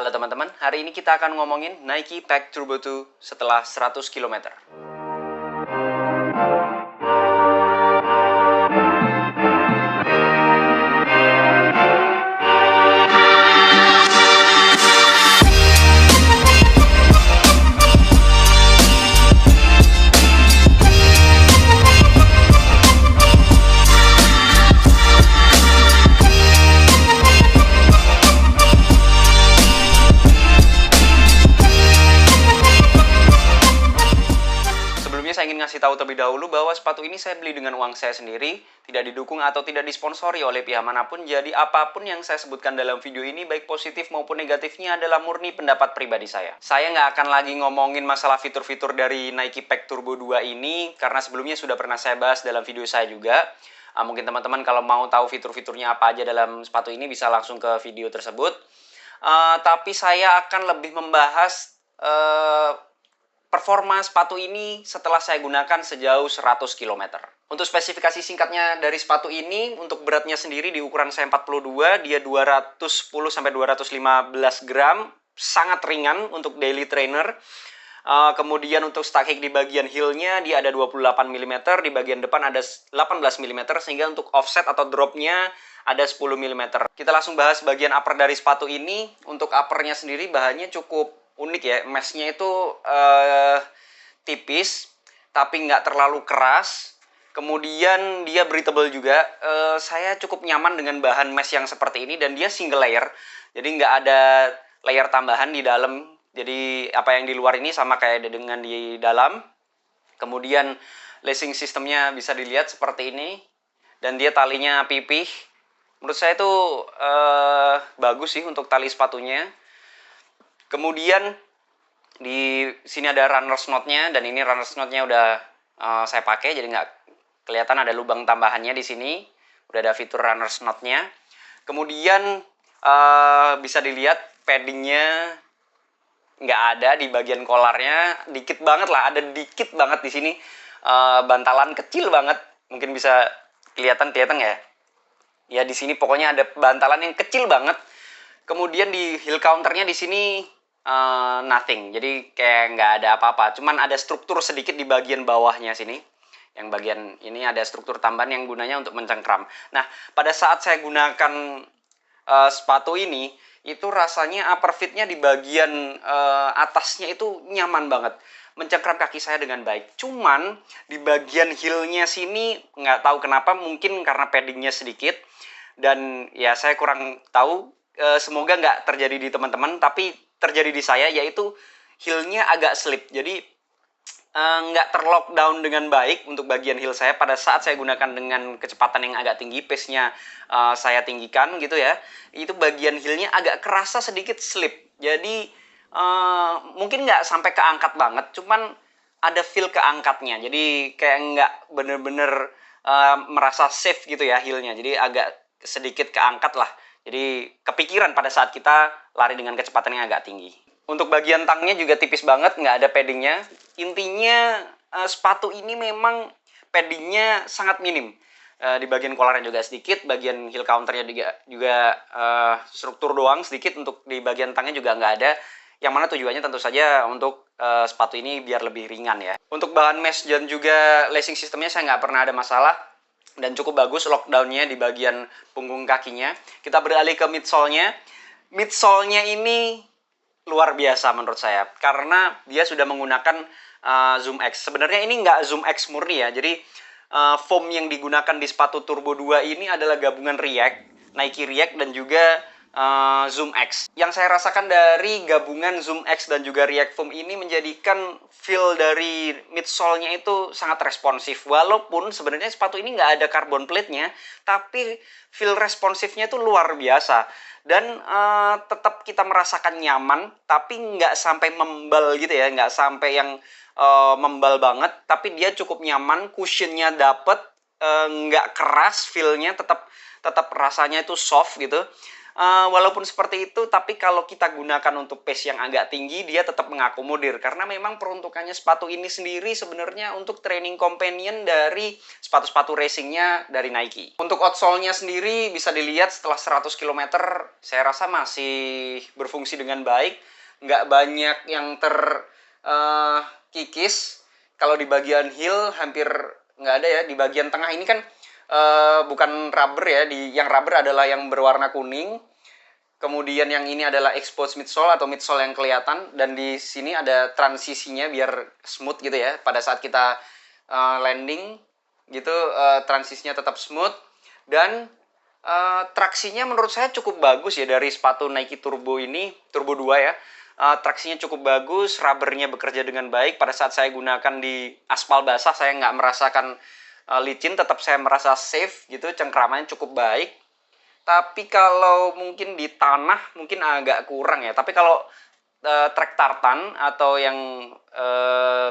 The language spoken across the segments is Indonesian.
Halo teman-teman, hari ini kita akan ngomongin Nike Pack Turbo 2 setelah 100 km. Saya ingin ngasih tahu terlebih dahulu bahwa sepatu ini saya beli dengan uang saya sendiri, tidak didukung atau tidak disponsori oleh pihak manapun. Jadi apapun yang saya sebutkan dalam video ini, baik positif maupun negatifnya adalah murni pendapat pribadi saya. Saya nggak akan lagi ngomongin masalah fitur-fitur dari Nike Pack Turbo 2 ini, karena sebelumnya sudah pernah saya bahas dalam video saya juga. Mungkin teman-teman kalau mau tahu fitur-fiturnya apa aja dalam sepatu ini bisa langsung ke video tersebut. Tapi saya akan lebih membahas performa sepatu ini setelah saya gunakan sejauh 100 km. Untuk spesifikasi singkatnya dari sepatu ini, untuk beratnya sendiri di ukuran saya 42, dia 210-215 gram, sangat ringan untuk daily trainer. Kemudian untuk stacking di bagian heel-nya, dia ada 28 mm, di bagian depan ada 18 mm, sehingga untuk offset atau drop-nya ada 10 mm. Kita langsung bahas bagian upper dari sepatu ini. Untuk upper-nya sendiri bahannya cukup unik ya, mesh-nya itu tipis tapi nggak terlalu keras. Kemudian dia breathable juga. Saya cukup nyaman dengan bahan mesh yang seperti ini, dan dia single layer, jadi nggak ada layer tambahan di dalam. Jadi apa yang di luar ini sama kayak dengan di dalam. Kemudian lacing sistemnya bisa dilihat seperti ini, dan dia talinya pipih. Menurut saya itu bagus sih untuk tali sepatunya. Kemudian di sini ada runners knot-nya, dan ini runners knot-nya udah saya pakai, jadi nggak kelihatan ada lubang tambahannya di sini. Udah ada fitur runners knot-nya. Kemudian bisa dilihat paddingnya nggak ada di bagian kolarnya, dikit banget lah, ada dikit banget di sini. Bantalan kecil banget, mungkin bisa kelihatan ya. Ya di sini pokoknya ada bantalan yang kecil banget. Kemudian di heel counternya di sini nothing, jadi kayak nggak ada apa-apa, cuman ada struktur sedikit di bagian bawahnya sini. Yang bagian ini ada struktur tambahan yang gunanya untuk mencengkram. Nah, pada saat saya gunakan sepatu ini, itu rasanya upper fit-nya di bagian atasnya itu nyaman banget, mencengkram kaki saya dengan baik. Cuman di bagian heel-nya sini nggak tahu kenapa, mungkin karena paddingnya sedikit, dan ya saya kurang tahu. Semoga nggak terjadi di teman-teman, tapi terjadi di saya, yaitu heel-nya agak slip. Jadi nggak terlockdown dengan baik untuk bagian heel saya pada saat saya gunakan dengan kecepatan yang agak tinggi, pace-nya saya tinggikan gitu ya. Itu bagian heel-nya agak kerasa sedikit slip. Jadi mungkin nggak sampai keangkat banget, cuman ada feel keangkatnya. Jadi kayak nggak bener-bener merasa safe gitu ya heel-nya. Jadi agak sedikit keangkat lah. Jadi kepikiran pada saat kita lari dengan kecepatan yang agak tinggi. Untuk bagian tangnya juga tipis banget, nggak ada paddingnya. Intinya sepatu ini memang paddingnya sangat minim. Di bagian kolarnya juga sedikit, bagian heel counternya juga struktur doang sedikit. Untuk di bagian tangnya juga nggak ada. Yang mana tujuannya tentu saja untuk sepatu ini biar lebih ringan ya. Untuk bahan mesh dan juga lacing sistemnya saya nggak pernah ada masalah, dan cukup bagus lockdownnya di bagian punggung kakinya. Kita beralih ke midsole-nya. Midsole-nya ini luar biasa menurut saya, karena dia sudah menggunakan Zoom X. Sebenarnya ini nggak Zoom X murni ya. Jadi foam yang digunakan di sepatu Turbo 2 ini adalah gabungan React, Nike React, dan juga Zoom X. Yang saya rasakan dari gabungan Zoom X dan juga React Foam ini menjadikan feel dari midsole-nya itu sangat responsif. Walaupun sebenarnya sepatu ini nggak ada carbon plate-nya, tapi feel responsifnya itu luar biasa. Dan tetap kita merasakan nyaman, tapi nggak sampai membal gitu ya, nggak sampai yang membal banget, tapi dia cukup nyaman, cushionnya dapet, nggak keras, feel-nya tetap rasanya itu soft gitu. Walaupun seperti itu, tapi kalau kita gunakan untuk pace yang agak tinggi, dia tetap mengakomodir. Karena memang peruntukannya sepatu ini sendiri sebenarnya untuk training companion dari sepatu-sepatu racingnya dari Nike. Untuk outsole-nya sendiri bisa dilihat setelah 100 km, saya rasa masih berfungsi dengan baik. Nggak banyak yang terkikis. Kalau di bagian heel hampir nggak ada ya. Di bagian tengah ini kan bukan rubber ya. Yang rubber adalah yang berwarna kuning. Kemudian yang ini adalah exposed midsole atau midsole yang kelihatan, dan di sini ada transisinya biar smooth gitu ya. Pada saat kita landing gitu, transisinya tetap smooth, dan traksinya menurut saya cukup bagus ya dari sepatu Nike Turbo ini, Turbo 2 ya. Traksinya cukup bagus, rubbernya bekerja dengan baik. Pada saat saya gunakan di aspal basah, saya nggak merasakan licin, tetap saya merasa safe gitu, cengkramannya cukup baik. Tapi kalau mungkin di tanah mungkin agak kurang ya. Tapi kalau trek tartan atau yang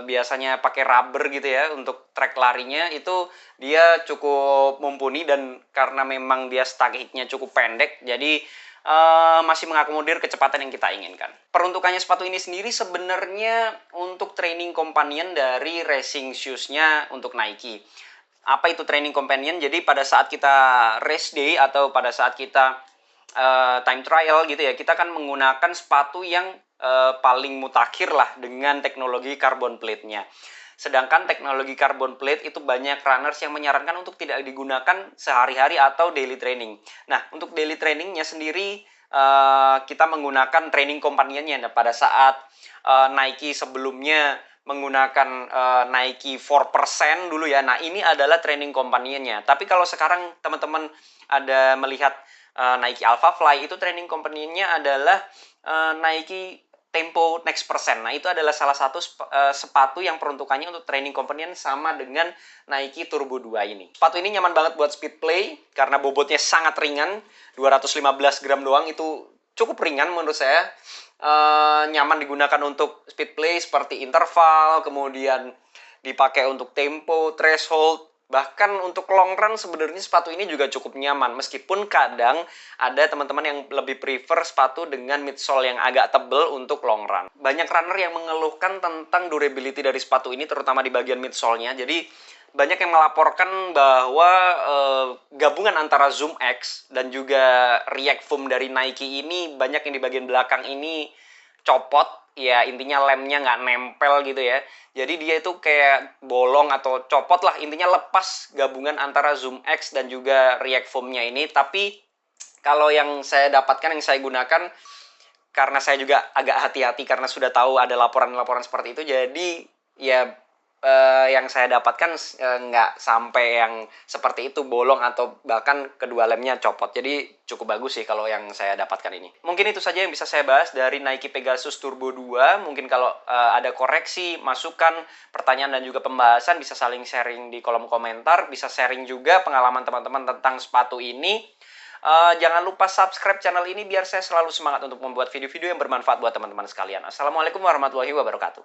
biasanya pakai rubber gitu ya untuk trek larinya, itu dia cukup mumpuni, dan karena memang dia stuck hitnya cukup pendek, jadi masih mengakomodir kecepatan yang kita inginkan. Peruntukannya sepatu ini sendiri sebenarnya untuk training companion dari racing shoes-nya untuk Nike. Apa itu training companion? Jadi pada saat kita race day atau pada saat kita time trial gitu ya, kita kan menggunakan sepatu yang paling mutakhir lah dengan teknologi carbon plate-nya. Sedangkan teknologi carbon plate itu banyak runners yang menyarankan untuk tidak digunakan sehari-hari atau daily training. Nah, untuk daily trainingnya sendiri kita menggunakan training companion-nya. Nah, pada saat Nike sebelumnya menggunakan Nike 4% dulu ya. Nah, ini adalah training companion-nya. Tapi kalau sekarang teman-teman ada melihat Nike Alpha Fly, itu training companion-nya adalah Nike Tempo Next Percent. Nah, itu adalah salah satu sepatu yang peruntukannya untuk training companion sama dengan Nike Turbo 2 ini. Sepatu ini nyaman banget buat speed play karena bobotnya sangat ringan, 215 gram doang, itu cukup ringan menurut saya. Nyaman digunakan untuk speed play seperti interval, kemudian dipakai untuk tempo, threshold, bahkan untuk long run sebenarnya sepatu ini juga cukup nyaman. Meskipun kadang ada teman-teman yang lebih prefer sepatu dengan midsole yang agak tebal untuk long run. Banyak runner yang mengeluhkan tentang durability dari sepatu ini, terutama di bagian midsole-nya. Jadi banyak yang melaporkan bahwa gabungan antara Zoom X dan juga React Foam dari Nike ini banyak yang di bagian belakang ini copot, ya intinya lemnya nggak nempel gitu ya. Jadi dia itu kayak bolong atau copot lah, intinya lepas gabungan antara Zoom X dan juga React Foam-nya ini. Tapi kalau yang saya dapatkan, yang saya gunakan, karena saya juga agak hati-hati karena sudah tahu ada laporan-laporan seperti itu, jadi ya yang saya dapatkan nggak sampai yang seperti itu, bolong atau bahkan kedua lemnya copot. Jadi cukup bagus sih kalau yang saya dapatkan ini. Mungkin itu saja yang bisa saya bahas dari Nike Pegasus Turbo 2. Mungkin kalau ada koreksi, masukan, pertanyaan dan juga pembahasan, bisa saling sharing di kolom komentar. Bisa sharing juga pengalaman teman-teman tentang sepatu ini. Jangan lupa subscribe channel ini biar saya selalu semangat untuk membuat video-video yang bermanfaat buat teman-teman sekalian. Assalamualaikum warahmatullahi wabarakatuh.